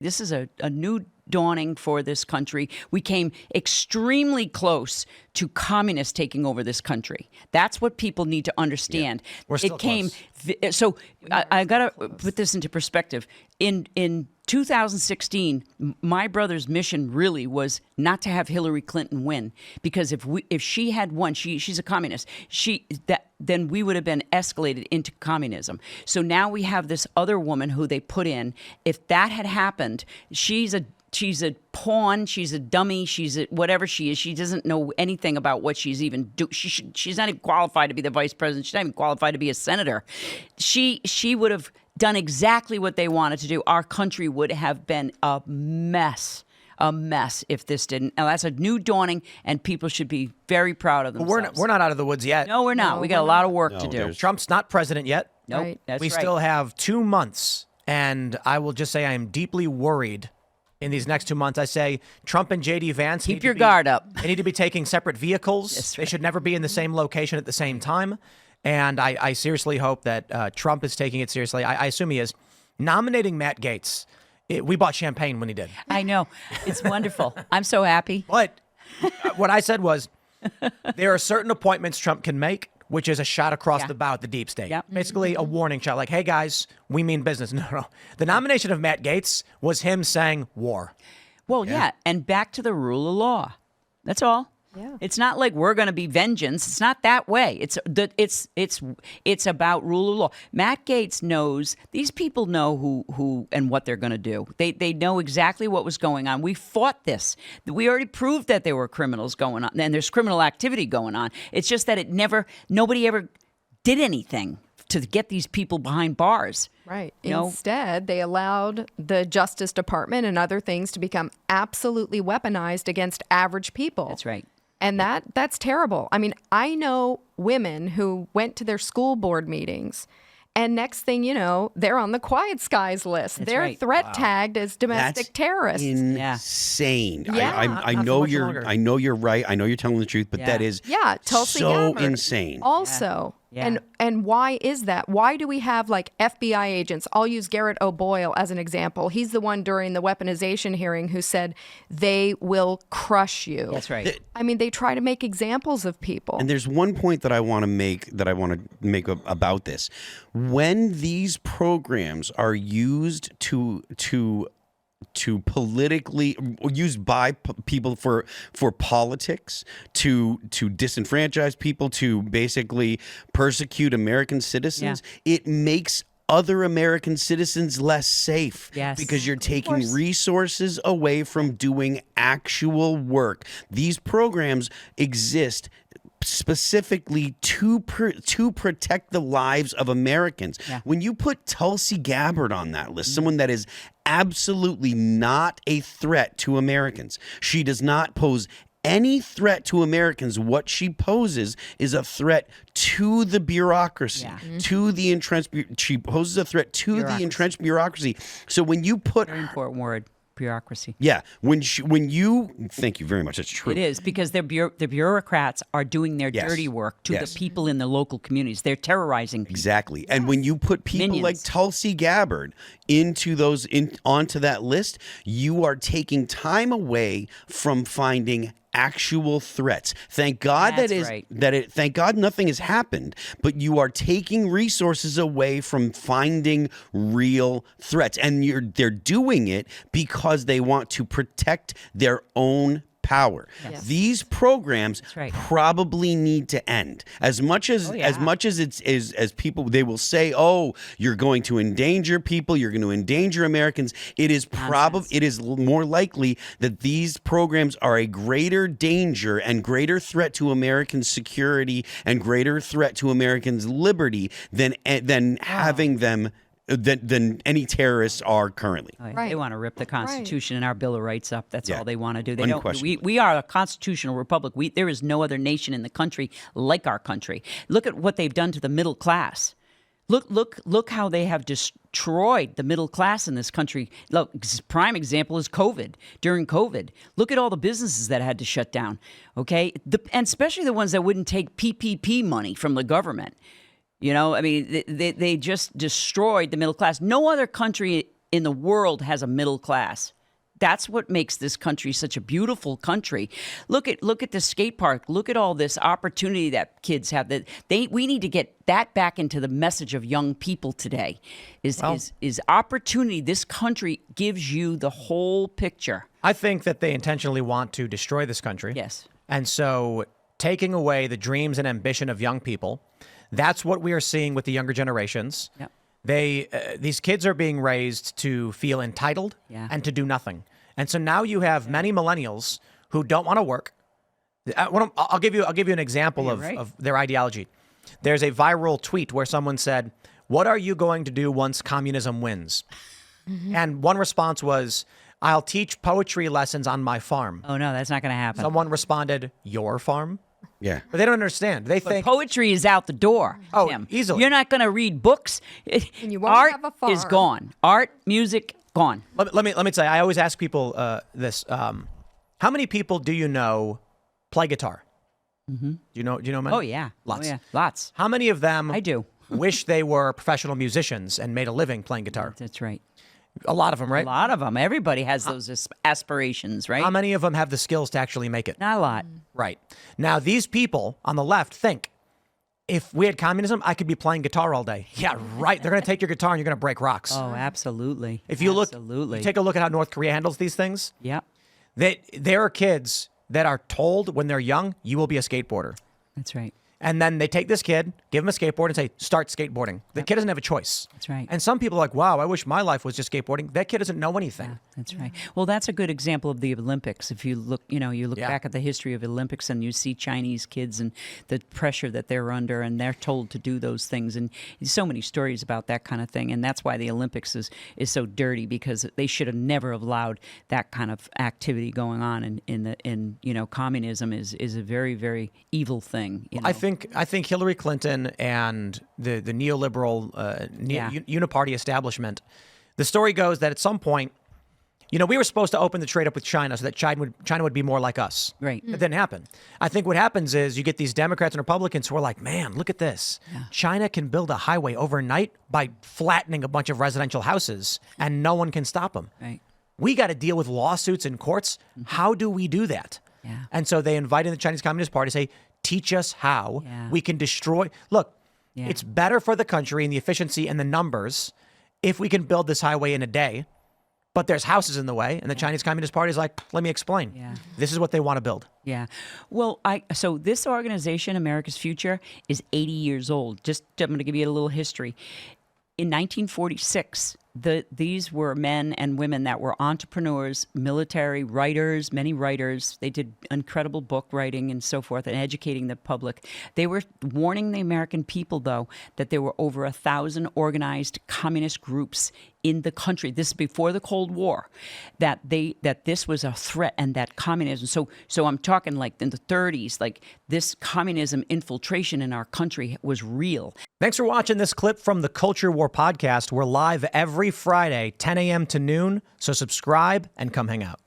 This is a new dawning for this country. We came extremely close to communists taking over this country. That's what people need to understand. Yeah. We're still close. So I got to put this into perspective. In 2016, my brother's mission really was not to have Hillary Clinton win, because if she had won, she's a communist. Then we would have been escalated into communism. So now we have this other woman who they put in. If that had happened, she's a pawn. She's a dummy. She's whatever she is. She doesn't know anything about what she's even doing. She's not even qualified to be the vice president. She's not even qualified to be a senator. She would have done exactly what they wanted to do. Our country would have been a mess if this didn't. Now, that's a new dawning, and people should be very proud of themselves. We're not out of the woods yet. No, we're not. No, we got a lot of work to do. Trump's not president yet. Nope, Right. that's we right. still have 2 months, and I will just say I am deeply worried in these next 2 months. I say Trump and J.D. Vance Keep your guard up. They need to be taking separate vehicles. That's They right. should never be in the same location at the same time. And I seriously hope that Trump is taking it seriously. I assume he is. Nominating Matt Gaetz, we bought champagne when he did. I know. It's wonderful. I'm so happy. But what I said was there are certain appointments Trump can make, which is a shot across the bow at the deep state. Yep. Basically a warning shot like, hey, guys, we mean business. No. The nomination of Matt Gaetz was him saying war. Well, yeah, and back to the rule of law. That's all. Yeah. It's not like we're going to be vengeance. It's not that way. It's about rule of law. Matt Gaetz knows, these people know who and what they're going to do. They know exactly what was going on. We fought this. We already proved that there were criminals going on, and there's criminal activity going on. It's just that nobody ever did anything to get these people behind bars. Right. You know? Instead, they allowed the Justice Department and other things to become absolutely weaponized against average people. That's right. And that's terrible. I mean, I know women who went to their school board meetings, and next thing you know, they're on the Quiet Skies list. They're right. threat tagged as domestic That's terrorists. insane. Yeah. I Not know for much longer. I know you're right. I know you're telling the truth, but Yeah. that is Tulsi so Gabbard. insane. Also, Yeah. and why is that? Why do we have like FBI agents? I'll use Garrett O'Boyle as an example. He's the one during the weaponization hearing who said they will crush you. That's right. I mean, they try to make examples of people. And there's one point that I want to make about this. When these programs are used to politically used by people for politics, to disenfranchise people, to basically persecute American citizens, it makes other American citizens less safe. Yes. Because you're taking resources away from doing actual work. These programs exist specifically to protect the lives of Americans. Yeah. When you put Tulsi Gabbard on that list, someone that is absolutely not a threat to Americans, she does not pose any threat to Americans. What she poses is a threat to the bureaucracy, to the entrenched. She poses a threat to the entrenched bureaucracy. So when you put Very important word. Bureaucracy. yeah, when you thank you very much. That's true. It is, because the bureaucrats are doing their Yes. dirty work to Yes. the people in the local communities. They're terrorizing people. Exactly. And when you put people Minions. like Tulsi Gabbard onto that list, you are taking time away from finding actual threats. Thank God That's right. thank God nothing has happened, but you are taking resources away from finding real threats. And they're doing it because they want to protect their own power. Yes. These programs right. probably need to end. As much as as people, they will say, "Oh, you're going to endanger people. You're going to endanger Americans." It is more likely that these programs are a greater danger and greater threat to American security and greater threat to Americans' liberty than having them. Than any terrorists are currently. Oh, yeah. Right. They want to rip the Constitution and our Bill of Rights up. That's all they want to do. They don't. Unquestionably. We are a constitutional republic. There is no other nation in the country like our country. Look at what they've done to the middle class. Look how they have destroyed the middle class in this country. Look, prime example is COVID. During COVID, look at all the businesses that had to shut down. Okay, and especially the ones that wouldn't take PPP money from the government. You know, I mean, they just destroyed the middle class. No other country in the world has a middle class. That's what makes this country such a beautiful country. Look at the skate park. Look at all this opportunity that kids have. That we need to get that back into the message of young people today. Is opportunity. This country gives you the whole picture. I think that they intentionally want to destroy this country. Yes. And so taking away the dreams and ambition of young people, that's what we are seeing with the younger generations. Yep. These kids are being raised to feel entitled and to do nothing. And so now you have many millennials who don't want to work. I'll give you an example of their ideology. There's a viral tweet where someone said, "What are you going to do once communism wins?" And one response was, "I'll teach poetry lessons on my farm." Oh no, that's not going to happen. Someone responded, "Your farm?" Yeah. But they don't understand. They think poetry is out the door. Oh, Tim. easily. You're not going to read books. And you won't Art have a farm. is gone. Art, music, gone. Let me tell you. I always ask people this: how many people do you know play guitar? Mm-hmm. Do you know many? Oh yeah, Lots. Oh, yeah. Lots. How many of them? I do. Wish they were professional musicians and made a living playing guitar. That's right. A lot of them, right? A lot of them. Everybody has those aspirations, right? How many of them have the skills to actually make it? Not a lot. Right. Now, these people on the left think, if we had communism, I could be playing guitar all day. Yeah, right. They're going to take your guitar and you're going to break rocks. Oh, absolutely. If you absolutely. take a look at how North Korea handles these things. Yep. There are kids that are told when they're young, you will be a skateboarder. That's right. And then they take this kid, give him a skateboard, and say, start skateboarding. The kid doesn't have a choice. That's right. And some people are like, wow, I wish my life was just skateboarding. That kid doesn't know anything. That's right. Well, that's a good example of the Olympics. If you look, back at the history of Olympics and you see Chinese kids and the pressure that they're under and they're told to do those things. And so many stories about that kind of thing. And that's why the Olympics is so dirty, because they should have never allowed that kind of activity going on in communism is a very, very evil thing. I think Hillary Clinton and the neoliberal uniparty establishment, the story goes that at some point, we were supposed to open the trade up with China so that China would be more like us. Right. It didn't happen. I think what happens is you get these Democrats and Republicans who are like, man, look at this. Yeah. China can build a highway overnight by flattening a bunch of residential houses and no one can stop them. Right. We got to deal with lawsuits in courts. Mm-hmm. How do we do that? Yeah. And so they invited the Chinese Communist Party to say, teach us how we can destroy. Look, it's better for the country and the efficiency and the numbers if we can build this highway in a day, but there's houses in the way. And the Chinese Communist Party is like, let me explain. Yeah. This is what they want to build. Yeah. Well, so this organization, America's Future, is 80 years old. I'm going to give you a little history. In 1946, these were men and women that were entrepreneurs, military, writers, many writers. They did incredible book writing and so forth and educating the public. They were warning the American people, though, that there were over 1,000 organized communist groups in the country. This is before the Cold War, that this was a threat and that communism. So I'm talking like in the 30s, like this communism infiltration in our country was real. Thanks for watching this clip from the Culture War podcast. We're live every Friday, 10 a.m. to noon. So subscribe and come hang out.